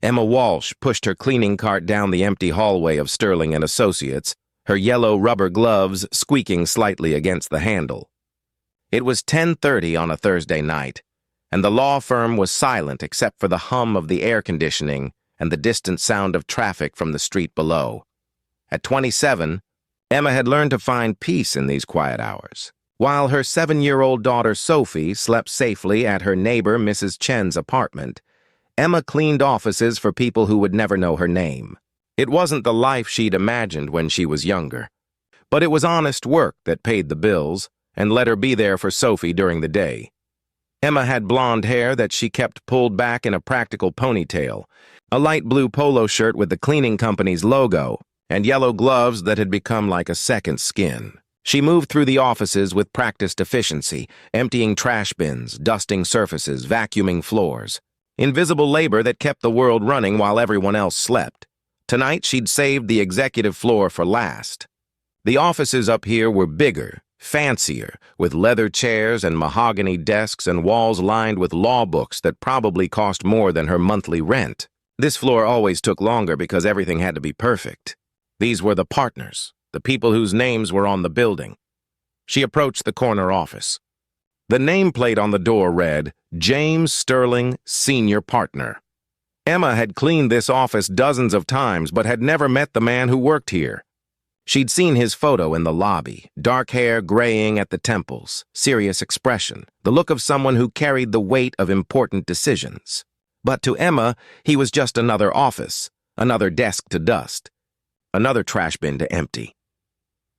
Emma Walsh pushed her cleaning cart down the empty hallway of Sterling and Associates, her yellow rubber gloves squeaking slightly against the handle. It was 10:30 on a Thursday night, and the law firm was silent except for the hum of the air conditioning and the distant sound of traffic from the street below. At 27, Emma had learned to find peace in these quiet hours. While her 7-year-old daughter Sophie slept safely at her neighbor Mrs. Chen's apartment, Emma cleaned offices for people who would never know her name. It wasn't the life she'd imagined when she was younger, but it was honest work that paid the bills and let her be there for Sophie during the day. Emma had blonde hair that she kept pulled back in a practical ponytail, a light blue polo shirt with the cleaning company's logo, and yellow gloves that had become like a second skin. She moved through the offices with practiced efficiency, emptying trash bins, dusting surfaces, vacuuming floors. Invisible labor that kept the world running while everyone else slept. Tonight, she'd saved the executive floor for last. The offices up here were bigger, fancier, with leather chairs and mahogany desks and walls lined with law books that probably cost more than her monthly rent. This floor always took longer because everything had to be perfect. These were the partners, the people whose names were on the building. She approached the corner office. The nameplate on the door read, James Sterling, Senior Partner. Emma had cleaned this office dozens of times but had never met the man who worked here. She'd seen his photo in the lobby, dark hair graying at the temples, serious expression, the look of someone who carried the weight of important decisions. But to Emma, he was just another office, another desk to dust, another trash bin to empty.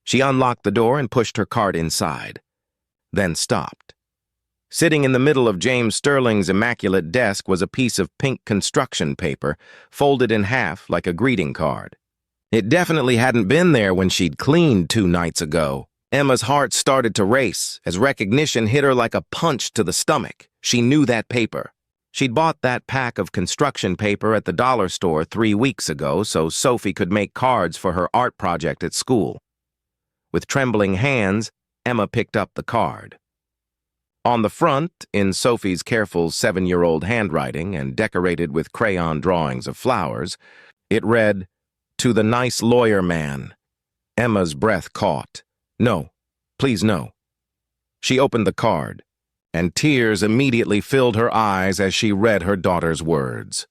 She unlocked the door and pushed her cart inside, then stopped. Sitting in the middle of James Sterling's immaculate desk was a piece of pink construction paper, folded in half like a greeting card. It definitely hadn't been there when she'd cleaned 2 nights ago. Emma's heart started to race as recognition hit her like a punch to the stomach. She knew that paper. She'd bought that pack of construction paper at the dollar store 3 weeks ago so Sophie could make cards for her art project at school. With trembling hands, Emma picked up the card. On the front, in Sophie's careful 7-year-old handwriting and decorated with crayon drawings of flowers, it read, "To the nice lawyer man." Emma's breath caught. No, please no. She opened the card, and tears immediately filled her eyes as she read her daughter's words.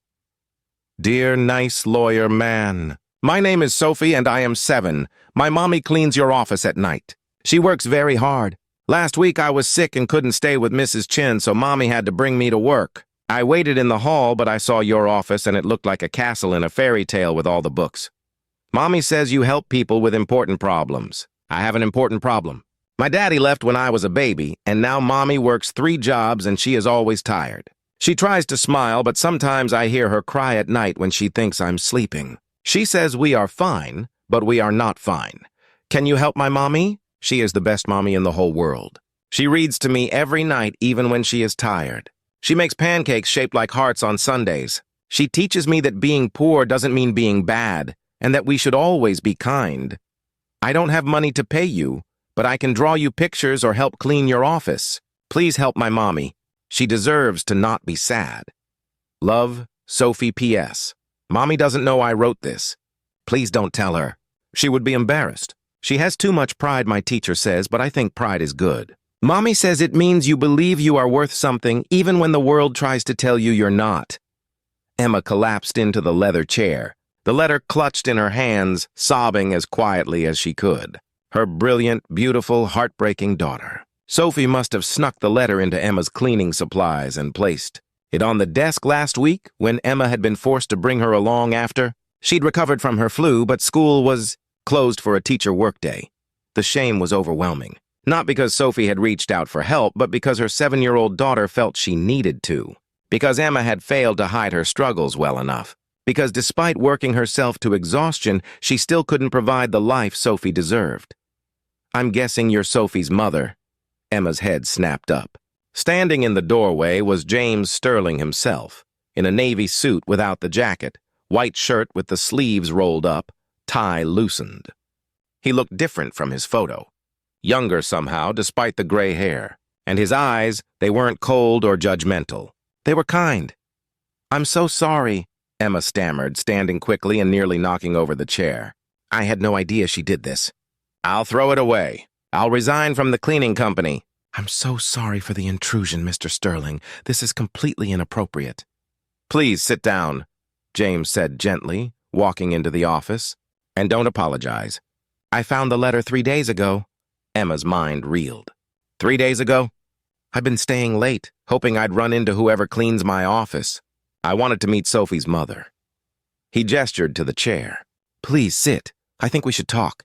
Dear nice lawyer man, my name is Sophie and I am 7. My mommy cleans your office at night. She works very hard. Last week I was sick and couldn't stay with Mrs. Chen, so Mommy had to bring me to work. I waited in the hall, but I saw your office and it looked like a castle in a fairy tale with all the books. Mommy says you help people with important problems. I have an important problem. My daddy left when I was a baby, and now Mommy works 3 jobs and she is always tired. She tries to smile, but sometimes I hear her cry at night when she thinks I'm sleeping. She says we are fine, but we are not fine. Can you help my mommy? She is the best mommy in the whole world. She reads to me every night, even when she is tired. She makes pancakes shaped like hearts on Sundays. She teaches me that being poor doesn't mean being bad, and that we should always be kind. I don't have money to pay you, but I can draw you pictures or help clean your office. Please help my mommy. She deserves to not be sad. Love, Sophie P.S. Mommy doesn't know I wrote this. Please don't tell her. She would be embarrassed. She has too much pride, my teacher says, but I think pride is good. Mommy says it means you believe you are worth something even when the world tries to tell you you're not. Emma collapsed into the leather chair, the letter clutched in her hands, sobbing as quietly as she could. Her brilliant, beautiful, heartbreaking daughter. Sophie must have snuck the letter into Emma's cleaning supplies and placed it on the desk last week when Emma had been forced to bring her along after. She'd recovered from her flu, but school was closed for a teacher workday. The shame was overwhelming. Not because Sophie had reached out for help, but because her 7-year-old daughter felt she needed to. Because Emma had failed to hide her struggles well enough. Because despite working herself to exhaustion, she still couldn't provide the life Sophie deserved. I'm guessing you're Sophie's mother. Emma's head snapped up. Standing in the doorway was James Sterling himself, in a navy suit without the jacket, white shirt with the sleeves rolled up, tie loosened. He looked different from his photo. Younger somehow, despite the gray hair. And his eyes, they weren't cold or judgmental. They were kind. I'm so sorry, Emma stammered, standing quickly and nearly knocking over the chair. I had no idea she did this. I'll throw it away. I'll resign from the cleaning company. I'm so sorry for the intrusion, Mr. Sterling. This is completely inappropriate. Please sit down, James said gently, walking into the office. And don't apologize. I found the letter 3 days ago. Emma's mind reeled. 3 days ago? I've been staying late, hoping I'd run into whoever cleans my office. I wanted to meet Sophie's mother. He gestured to the chair. Please sit. I think we should talk.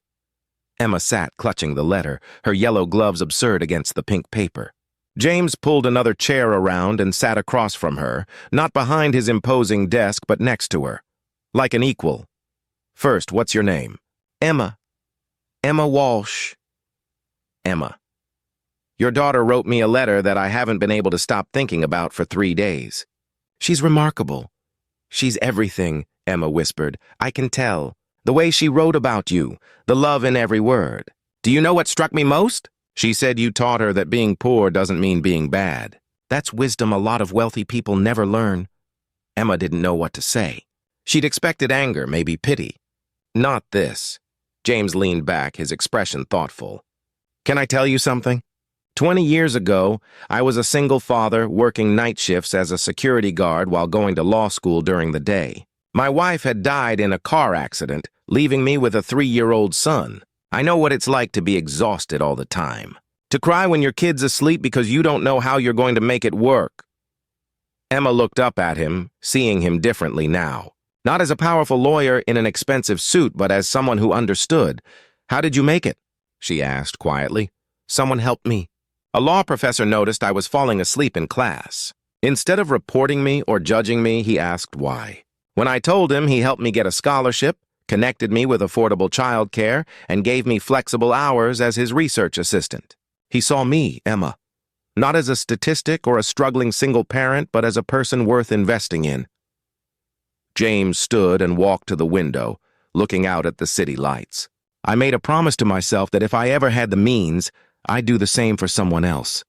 Emma sat, clutching the letter, her yellow gloves absurd against the pink paper. James pulled another chair around and sat across from her, not behind his imposing desk, but next to her, like an equal. First, what's your name? Emma. Emma Walsh. Emma. Your daughter wrote me a letter that I haven't been able to stop thinking about for 3 days. She's remarkable. She's everything, Emma whispered. I can tell. The way she wrote about you, the love in every word. Do you know what struck me most? She said you taught her that being poor doesn't mean being bad. That's wisdom a lot of wealthy people never learn. Emma didn't know what to say. She'd expected anger, maybe pity. Not this. James leaned back, his expression thoughtful. Can I tell you something? 20 years ago, I was a single father working night shifts as a security guard while going to law school during the day. My wife had died in a car accident, leaving me with a 3-year-old son. I know what it's like to be exhausted all the time. To cry when your kid's asleep because you don't know how you're going to make it work. Emma looked up at him, seeing him differently now. Not as a powerful lawyer in an expensive suit, but as someone who understood. How did you make it? She asked quietly. Someone helped me. A law professor noticed I was falling asleep in class. Instead of reporting me or judging me, he asked why. When I told him, he helped me get a scholarship, connected me with affordable childcare, and gave me flexible hours as his research assistant. He saw me, Emma, not as a statistic or a struggling single parent, but as a person worth investing in. James stood and walked to the window, looking out at the city lights. I made a promise to myself that if I ever had the means, I'd do the same for someone else.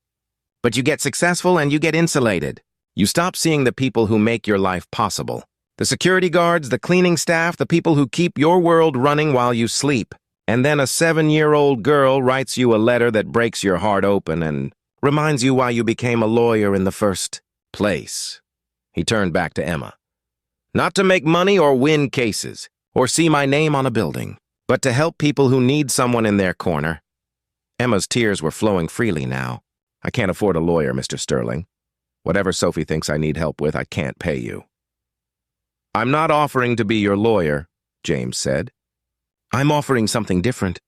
But you get successful and you get insulated. You stop seeing the people who make your life possible. The security guards, the cleaning staff, the people who keep your world running while you sleep. And then a 7-year-old girl writes you a letter that breaks your heart open and reminds you why you became a lawyer in the first place. He turned back to Emma. Not to make money or win cases, or see my name on a building, but to help people who need someone in their corner. Emma's tears were flowing freely now. I can't afford a lawyer, Mr. Sterling. Whatever Sophie thinks I need help with, I can't pay you. I'm not offering to be your lawyer, James said. I'm offering something different.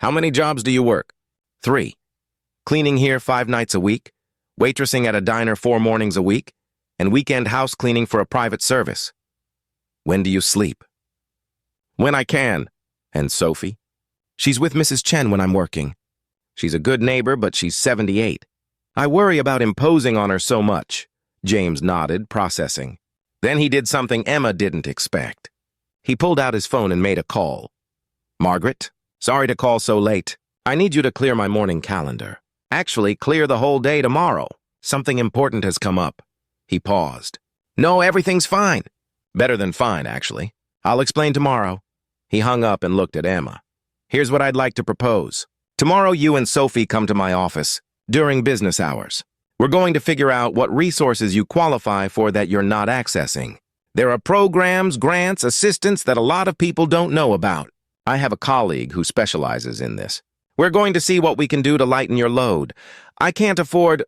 How many jobs do you work? 3. Cleaning here 5 nights a week, waitressing at a diner 4 mornings a week, and weekend house cleaning for a private service. When do you sleep? When I can. And Sophie? She's with Mrs. Chen when I'm working. She's a good neighbor, but she's 78. I worry about imposing on her so much. James nodded, processing. Then he did something Emma didn't expect. He pulled out his phone and made a call. Margaret, sorry to call so late. I need you to clear my morning calendar. Actually, clear the whole day tomorrow. Something important has come up. He paused. No, everything's fine. Better than fine, actually. I'll explain tomorrow. He hung up and looked at Emma. Here's what I'd like to propose. Tomorrow you and Sophie come to my office during business hours. We're going to figure out what resources you qualify for that you're not accessing. There are programs, grants, assistance that a lot of people don't know about. I have a colleague who specializes in this. We're going to see what we can do to lighten your load. I can't afford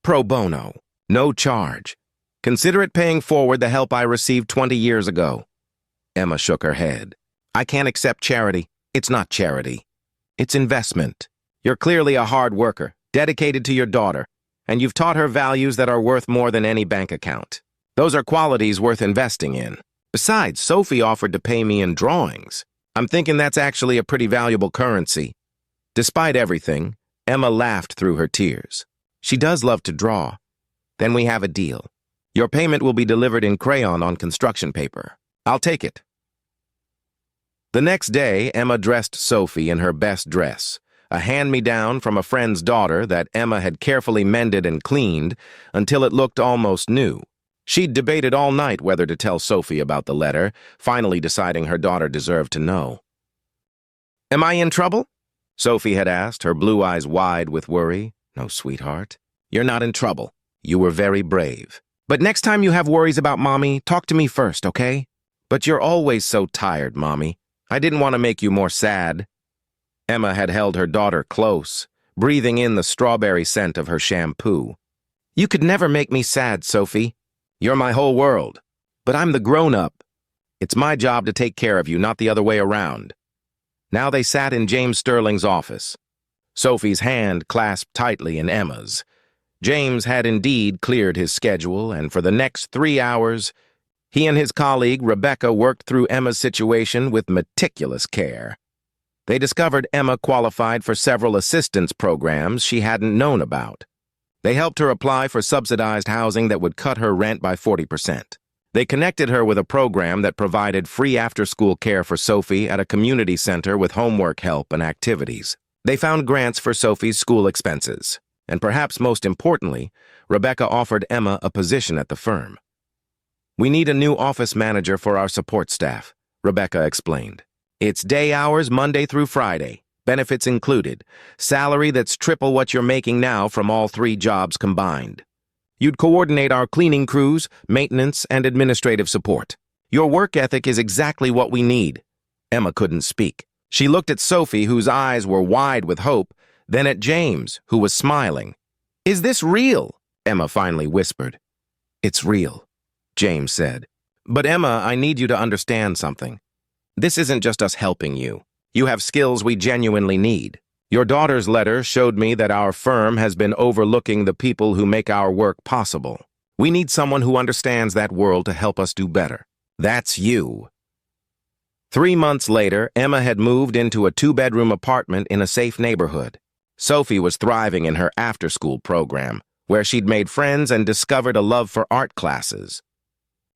pro bono, no charge. Consider it paying forward the help I received 20 years ago. Emma shook her head. I can't accept charity. It's not charity. It's investment. You're clearly a hard worker, dedicated to your daughter, and you've taught her values that are worth more than any bank account. Those are qualities worth investing in. Besides, Sophie offered to pay me in drawings. I'm thinking that's actually a pretty valuable currency. Despite everything, Emma laughed through her tears. She does love to draw. Then we have a deal. Your payment will be delivered in crayon on construction paper. I'll take it. The next day, Emma dressed Sophie in her best dress, a hand-me-down from a friend's daughter that Emma had carefully mended and cleaned until it looked almost new. She'd debated all night whether to tell Sophie about the letter, finally deciding her daughter deserved to know. "Am I in trouble?" Sophie had asked, her blue eyes wide with worry. "No, sweetheart. You're not in trouble. You were very brave. But next time you have worries about Mommy, talk to me first, okay? But you're always so tired, Mommy. I didn't want to make you more sad." Emma had held her daughter close, breathing in the strawberry scent of her shampoo. "You could never make me sad, Sophie. You're my whole world. But I'm the grown-up. It's my job to take care of you, not the other way around." Now they sat in James Sterling's office. Sophie's hand clasped tightly in Emma's. James had indeed cleared his schedule, and for the next 3 hours, he and his colleague, Rebecca, worked through Emma's situation with meticulous care. They discovered Emma qualified for several assistance programs she hadn't known about. They helped her apply for subsidized housing that would cut her rent by 40%. They connected her with a program that provided free after-school care for Sophie at a community center with homework help and activities. They found grants for Sophie's school expenses. And perhaps most importantly, Rebecca offered Emma a position at the firm. "We need a new office manager for our support staff," Rebecca explained. "It's day hours Monday through Friday, benefits included, salary that's triple what you're making now from all 3 jobs combined. You'd coordinate our cleaning crews, maintenance, and administrative support. Your work ethic is exactly what we need." Emma couldn't speak. She looked at Sophie, whose eyes were wide with hope, then at James, who was smiling. "Is this real?" Emma finally whispered. "It's real," James said. "But Emma, I need you to understand something. This isn't just us helping you. You have skills we genuinely need. Your daughter's letter showed me that our firm has been overlooking the people who make our work possible. We need someone who understands that world to help us do better. That's you." 3 months later, Emma had moved into a 2-bedroom apartment in a safe neighborhood. Sophie was thriving in her after-school program, where she'd made friends and discovered a love for art classes.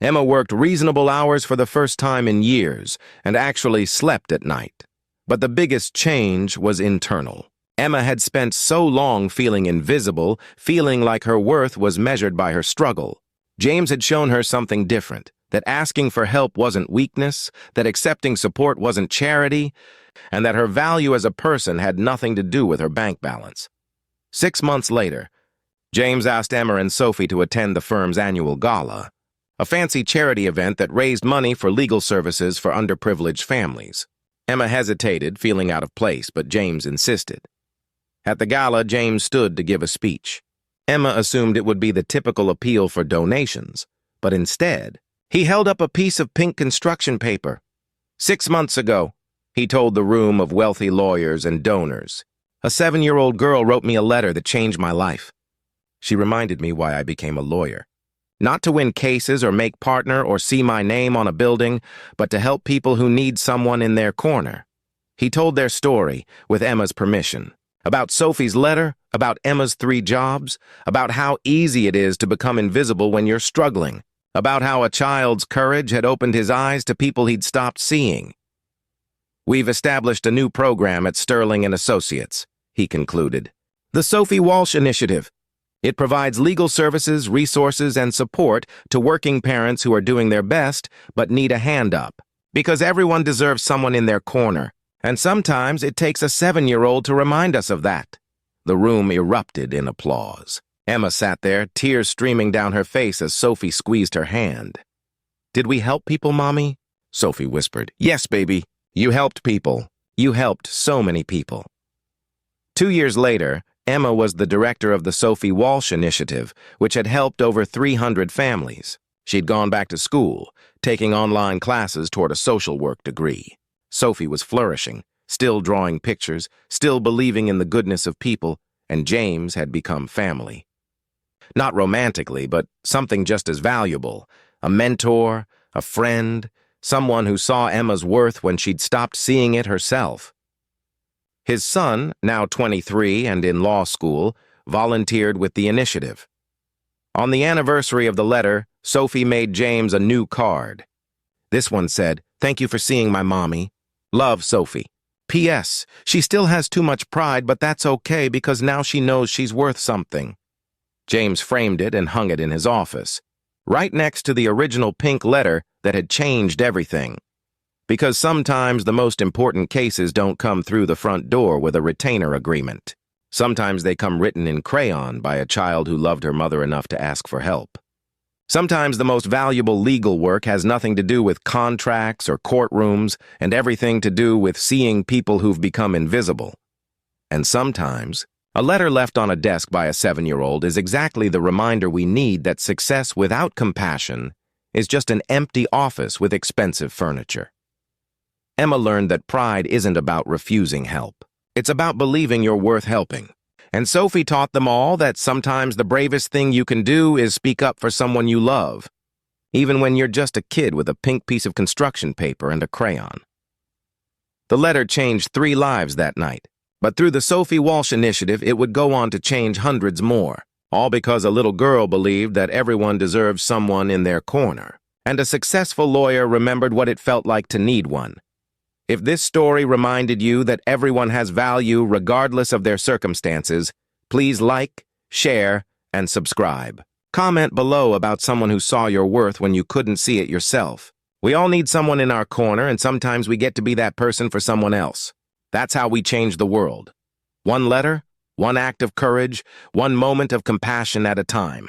Emma worked reasonable hours for the first time in years and actually slept at night. But the biggest change was internal. Emma had spent so long feeling invisible, feeling like her worth was measured by her struggle. James had shown her something different, that asking for help wasn't weakness, that accepting support wasn't charity, and that her value as a person had nothing to do with her bank balance. 6 months later, James asked Emma and Sophie to attend the firm's annual gala, a fancy charity event that raised money for legal services for underprivileged families. Emma hesitated, feeling out of place, but James insisted. At the gala, James stood to give a speech. Emma assumed it would be the typical appeal for donations, but instead, he held up a piece of pink construction paper. 6 months ago, he told the room of wealthy lawyers and donors, a 7-year-old girl wrote me a letter that changed my life. She reminded me why I became a lawyer. Not to win cases or make partner or see my name on a building, but to help people who need someone in their corner. He told their story, with Emma's permission, about Sophie's letter, about Emma's 3 jobs, about how easy it is to become invisible when you're struggling, about how a child's courage had opened his eyes to people he'd stopped seeing. "We've established a new program at Sterling & Associates," he concluded. "The Sophie Walsh Initiative. It provides legal services, resources, and support to working parents who are doing their best but need a hand up. Because everyone deserves someone in their corner, and sometimes it takes a 7-year-old to remind us of that." The room erupted in applause. Emma sat there, tears streaming down her face as Sophie squeezed her hand. "Did we help people, Mommy?" Sophie whispered. "Yes, baby. You helped people. You helped so many people." 2 years later, Emma was the director of the Sophie Walsh Initiative, which had helped over 300 families. She'd gone back to school, taking online classes toward a social work degree. Sophie was flourishing, still drawing pictures, still believing in the goodness of people, and James had become family. Not romantically, but something just as valuable, a mentor, a friend, someone who saw Emma's worth when she'd stopped seeing it herself. His son, now 23 and in law school, volunteered with the initiative. On the anniversary of the letter, Sophie made James a new card. This one said, "Thank you for seeing my mommy. Love, Sophie. P.S. She still has too much pride, but that's okay because now she knows she's worth something." James framed it and hung it in his office. right next to the original pink letter that had changed everything. Because sometimes the most important cases don't come through the front door with a retainer agreement. Sometimes they come written in crayon by a child who loved her mother enough to ask for help. Sometimes the most valuable legal work has nothing to do with contracts or courtrooms and everything to do with seeing people who've become invisible. And sometimes, a letter left on a desk by a 7-year-old is exactly the reminder we need that success without compassion is just an empty office with expensive furniture. Emma learned that pride isn't about refusing help. It's about believing you're worth helping. And Sophie taught them all that sometimes the bravest thing you can do is speak up for someone you love, even when you're just a kid with a pink piece of construction paper and a crayon. The letter changed 3 lives that night, but through the Sophie Walsh initiative, it would go on to change hundreds more, all because a little girl believed that everyone deserves someone in their corner, and a successful lawyer remembered what it felt like to need one. If this story reminded you that everyone has value regardless of their circumstances, please like, share, and subscribe. Comment below about someone who saw your worth when you couldn't see it yourself. We all need someone in our corner, and sometimes we get to be that person for someone else. That's how we change the world. One letter, one act of courage, one moment of compassion at a time.